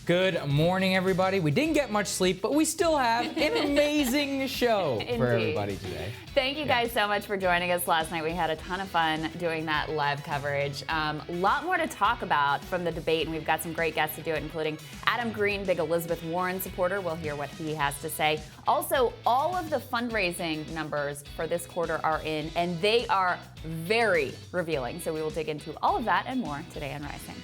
Good morning, everybody. We didn't get much sleep, but we still have an amazing show for everybody today. Thank you guys so much for joining us last night. We had a ton of fun doing that live coverage. A lot more to talk about from the debate, and we've got some great guests to do it, including Adam Green, big Elizabeth Warren supporter. We'll hear what he has to say. Also, all of the fundraising numbers for this quarter are in, and they are very revealing. So we will dig into all of that and more today on Rising.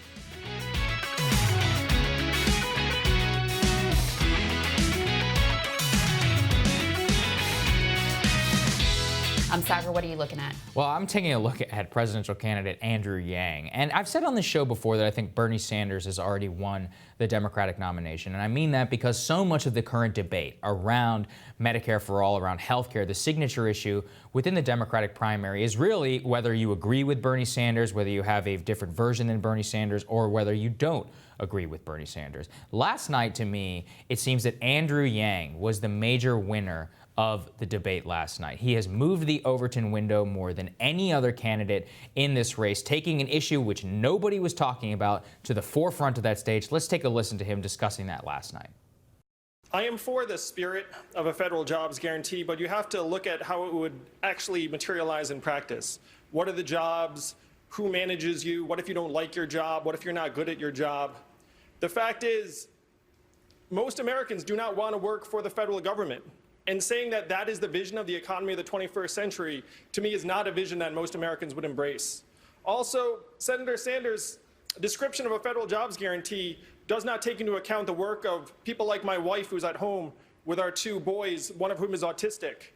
Saagar, what are you looking at? Well, I'm taking a look at presidential candidate Andrew Yang. And I've said on the show before that I think Bernie Sanders has already won the Democratic nomination. And I mean that because so much of the current debate around Medicare for all, around health care, the signature issue within the Democratic primary is really whether you agree with Bernie Sanders, whether you have a different version than Bernie Sanders, or whether you don't agree with Bernie Sanders. Last night, to me, it seems that Andrew Yang was the major winner of the debate last night. He has moved the Overton window more than any other candidate in this race, taking an issue which nobody was talking about to the forefront of that stage. Let's take a listen to him discussing that last night. I am for the spirit of a federal jobs guarantee, but you have to look at how it would actually materialize in practice. What are the jobs? Who manages you? What if you don't like your job? What if you're not good at your job? The fact is, most Americans do not want to work for the federal government. And saying that that is the vision of the economy of the 21st century, to me, is not a vision that most Americans would embrace. Also, Senator Sanders' description of a federal jobs guarantee does not take into account the work of people like my wife, who's at home with our two boys, one of whom is autistic.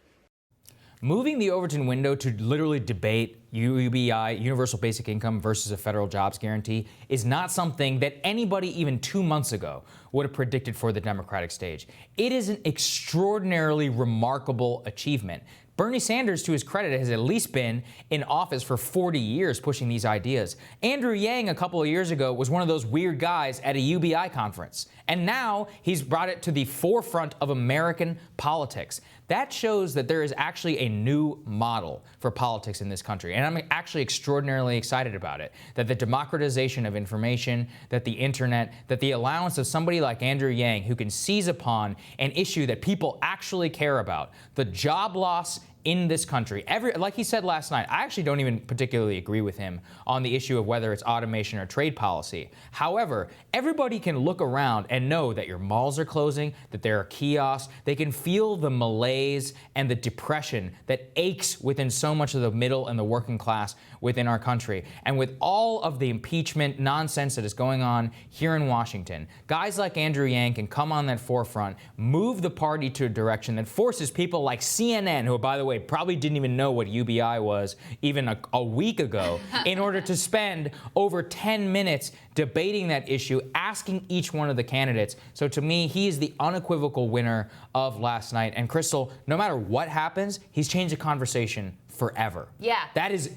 Moving the Overton window to literally debate UBI, universal basic income, versus a federal jobs guarantee is not something that anybody even 2 months ago would have predicted for the Democratic stage. It is an extraordinarily remarkable achievement. Bernie Sanders, to his credit, has at least been in office for 40 years pushing these ideas. Andrew Yang, a couple of years ago, was one of those weird guys at a UBI conference. And now he's brought it to the forefront of American politics. That shows that there is actually a new model for politics in this country. And I'm actually extraordinarily excited about it. That the democratization of information, that the internet, that the allowance of somebody like Andrew Yang who can seize upon an issue that people actually care about, the job loss in this country. Like he said last night, I actually don't even particularly agree with him on the issue of whether it's automation or trade policy. However, everybody can look around and know that your malls are closing, that there are kiosks. They can feel the malaise and the depression that aches within so much of the middle and the working class within our country. And with all of the impeachment nonsense that is going on here in Washington, guys like Andrew Yang can come on that forefront, move the party to a direction that forces people like CNN, who, by the way, probably didn't even know what UBI was even a week ago, in order to spend over 10 minutes debating that issue, asking each one of the candidates. So to me, he is the unequivocal winner of last night. And Crystal, no matter what happens, he's changed the conversation forever. Yeah. That is,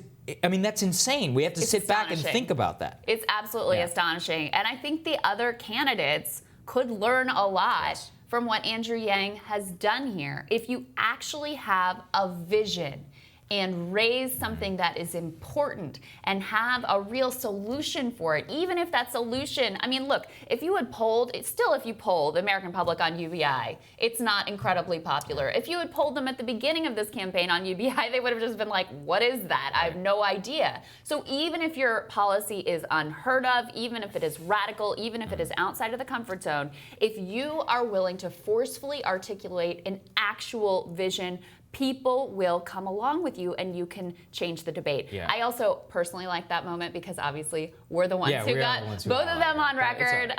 I mean, that's insane. We have to sit back and think about that. It's absolutely astonishing. And I think the other candidates could learn a lot from what Andrew Yang has done here. If you actually have a vision and raise something that is important and have a real solution for it, even if that solution, I mean, look, if you had polled, if you poll the American public on UBI, it's not incredibly popular. If you had polled them at the beginning of this campaign on UBI, they would have just been like, what is that? I have no idea. So even if your policy is unheard of, even if it is radical, even if it is outside of the comfort zone, if you are willing to forcefully articulate an actual vision, people will come along with you and you can change the debate. Yeah. I also personally like that moment because obviously we're the ones who got both of them on record.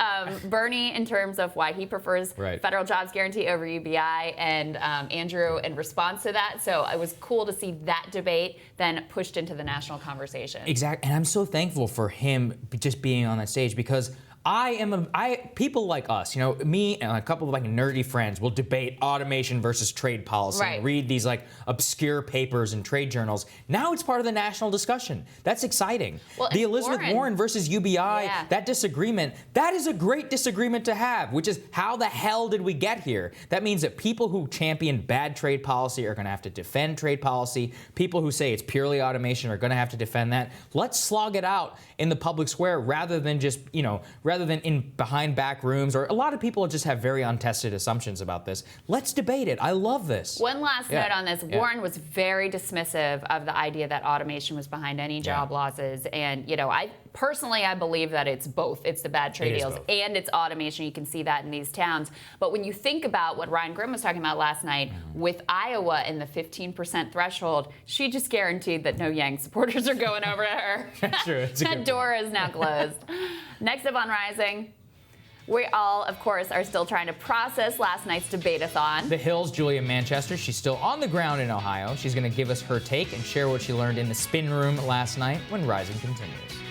Bernie in terms of why he prefers federal jobs guarantee over UBI, and Andrew in response to that. So it was cool to see that debate then pushed into the national conversation. Exactly, and I'm so thankful for him just being on that stage because people like us, you know, me and a couple of like nerdy friends will debate automation versus trade policy, and read these like obscure papers in trade journals. Now it's part of the national discussion. That's exciting. Well, the Elizabeth Warren versus UBI, that disagreement, that is a great disagreement to have, which is how the hell did we get here? That means that people who champion bad trade policy are going to have to defend trade policy. People who say it's purely automation are going to have to defend that. Let's slog it out in the public square rather than just, you know, rather than in behind back rooms, or a lot of people just have very untested assumptions about this. Let's debate it. I love this. One last note on this. Warren was very dismissive of the idea that automation was behind any job losses. And, you know, I believe that it's both. It's the bad trade deals and it's automation. You can see that in these towns. But when you think about what Ryan Grimm was talking about last night with Iowa and the 15% threshold, she just guaranteed that no Yang supporters are going over to her. True. That door is now closed. Next up on Rising, we all, of course, are still trying to process last night's debate-a-thon. The Hill's Julia Manchester. She's still on the ground in Ohio. She's going to give us her take and share what she learned in the spin room last night when Rising continues.